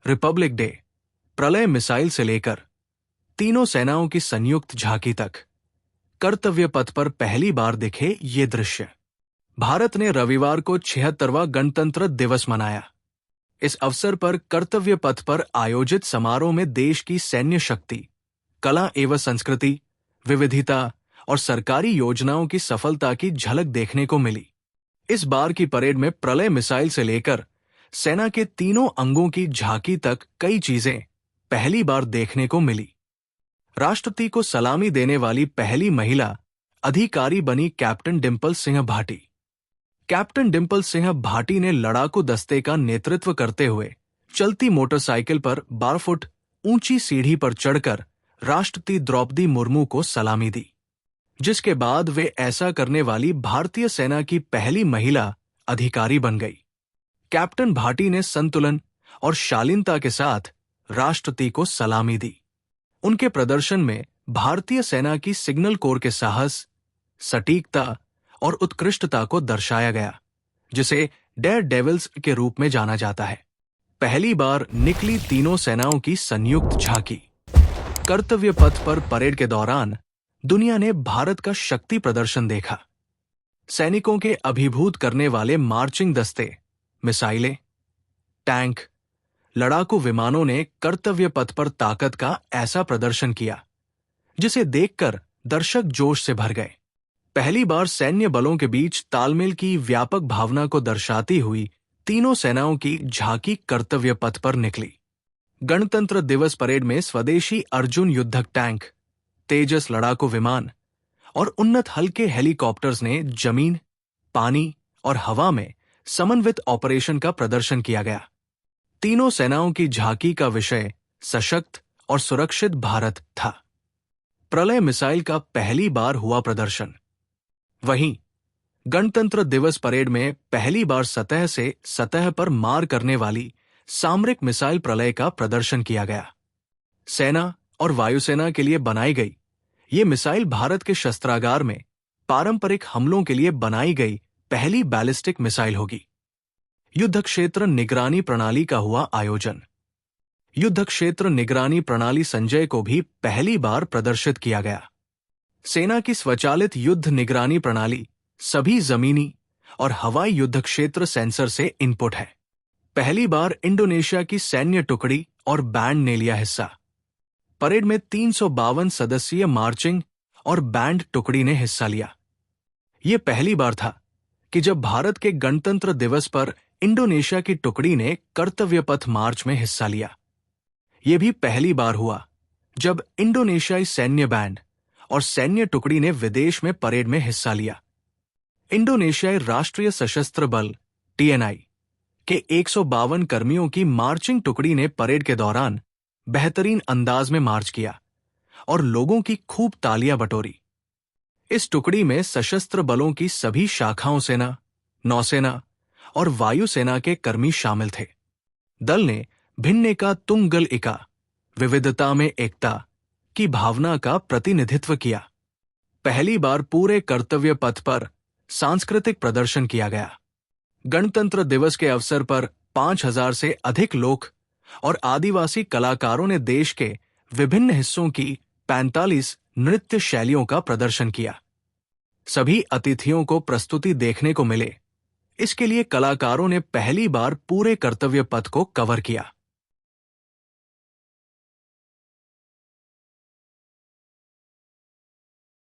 Republic day, प्रलय missile से लेकर तीनों सेनाओं की संयुक्त झांकी तक कर्तव्य पथ पर पहली बार दिखे ये दृश्य। भारत ने रविवार को 76वां गणतंत्र दिवस मनाया। इस अवसर पर कर्तव्य पथ पर आयोजित समारोह में देश की सैन्य शक्ति, कला एवं संस्कृति, विविधता और सरकारी योजनाओं की सफलता की झलक देखने को मिली। इस बार की परेड में प्रलय मिसाइल से लेकर सेना के तीनों अंगों की झांकी तक कई चीजें पहली बार देखने को मिली। राष्ट्रपति को सलामी देने वाली पहली महिला अधिकारी बनी कैप्टन डिंपल सिंह भाटी। कैप्टन डिंपल सिंह भाटी ने लड़ाकू दस्ते का नेतृत्व करते हुए चलती मोटरसाइकिल पर 12 फुट ऊंची सीढ़ी पर चढ़कर राष्ट्रपति द्रौपदी मुर्मू को सलामी दी, जिसके बाद वे ऐसा करने वाली भारतीय सेना की पहली महिला अधिकारी बन गई। कैप्टन भाटी ने संतुलन और शालीनता के साथ राष्ट्रपति को सलामी दी। उनके प्रदर्शन में भारतीय सेना की सिग्नल कोर के साहस, सटीकता और उत्कृष्टता को दर्शाया गया, जिसे डेयर डेविल्स के रूप में जाना जाता है। पहली बार निकली तीनों सेनाओं की संयुक्त झांकी। कर्तव्य पथ पर परेड के दौरान दुनिया ने भारत का शक्ति प्रदर्शन देखा। सैनिकों के अभिभूत करने वाले मार्चिंग दस्ते, मिसाइलें, टैंक, लड़ाकू विमानों ने कर्तव्य पथ पर ताकत का ऐसा प्रदर्शन किया जिसे देखकर दर्शक जोश से भर गए। पहली बार सैन्य बलों के बीच तालमेल की व्यापक भावना को दर्शाती हुई तीनों सेनाओं की झांकी कर्तव्य पथ पर निकली। गणतंत्र दिवस परेड में स्वदेशी अर्जुन युद्धक टैंक, तेजस लड़ाकू विमान और उन्नत हल्के हेलीकॉप्टर्स ने जमीन, पानी और हवा में समन्वित ऑपरेशन का प्रदर्शन किया गया। तीनों सेनाओं की झांकी का विषय सशक्त और सुरक्षित भारत था। प्रलय मिसाइल का पहली बार हुआ प्रदर्शन। वहीं गणतंत्र दिवस परेड में पहली बार सतह से सतह पर मार करने वाली सामरिक मिसाइल प्रलय का प्रदर्शन किया गया। सेना और वायुसेना के लिए बनाई गई ये मिसाइल भारत के शस्त्रागार में पारंपरिक हमलों के लिए बनाई गई पहली बैलिस्टिक मिसाइल होगी। युद्ध क्षेत्र निगरानी प्रणाली का हुआ आयोजन। युद्ध क्षेत्र निगरानी प्रणाली संजय को भी पहली बार प्रदर्शित किया गया। सेना की स्वचालित युद्ध निगरानी प्रणाली सभी जमीनी और हवाई युद्ध क्षेत्र सेंसर से इनपुट है। पहली बार इंडोनेशिया की सैन्य टुकड़ी और बैंड ने लिया हिस्सा। परेड में 352 सदस्यीय मार्चिंग और बैंड टुकड़ी ने हिस्सा लिया। यह पहली बार था कि जब भारत के गणतंत्र दिवस पर इंडोनेशिया की टुकड़ी ने कर्तव्य पथ मार्च में हिस्सा लिया। यह भी पहली बार हुआ जब इंडोनेशियाई सैन्य बैंड और सैन्य टुकड़ी ने विदेश में परेड में हिस्सा लिया। इंडोनेशियाई राष्ट्रीय सशस्त्र बल TNI के 152 कर्मियों की मार्चिंग टुकड़ी ने परेड के दौरान बेहतरीन अंदाज में मार्च किया और लोगों की खूब तालियां बटोरी। इस टुकड़ी में सशस्त्र बलों की सभी शाखाओं सेना, नौसेना और वायुसेना के कर्मी शामिल थे। दल ने भिन्नेका तुंगल इका, विविधता में एकता की भावना का प्रतिनिधित्व किया। पहली बार पूरे कर्तव्य पथ पर सांस्कृतिक प्रदर्शन किया गया। गणतंत्र दिवस के अवसर पर 5000 से अधिक लोक और आदिवासी कलाकारों ने देश के विभिन्न हिस्सों की 45 नृत्य शैलियों का प्रदर्शन किया। सभी अतिथियों को प्रस्तुति देखने को मिले। इसके लिए कलाकारों ने पहली बार पूरे कर्तव्य पथ को कवर किया।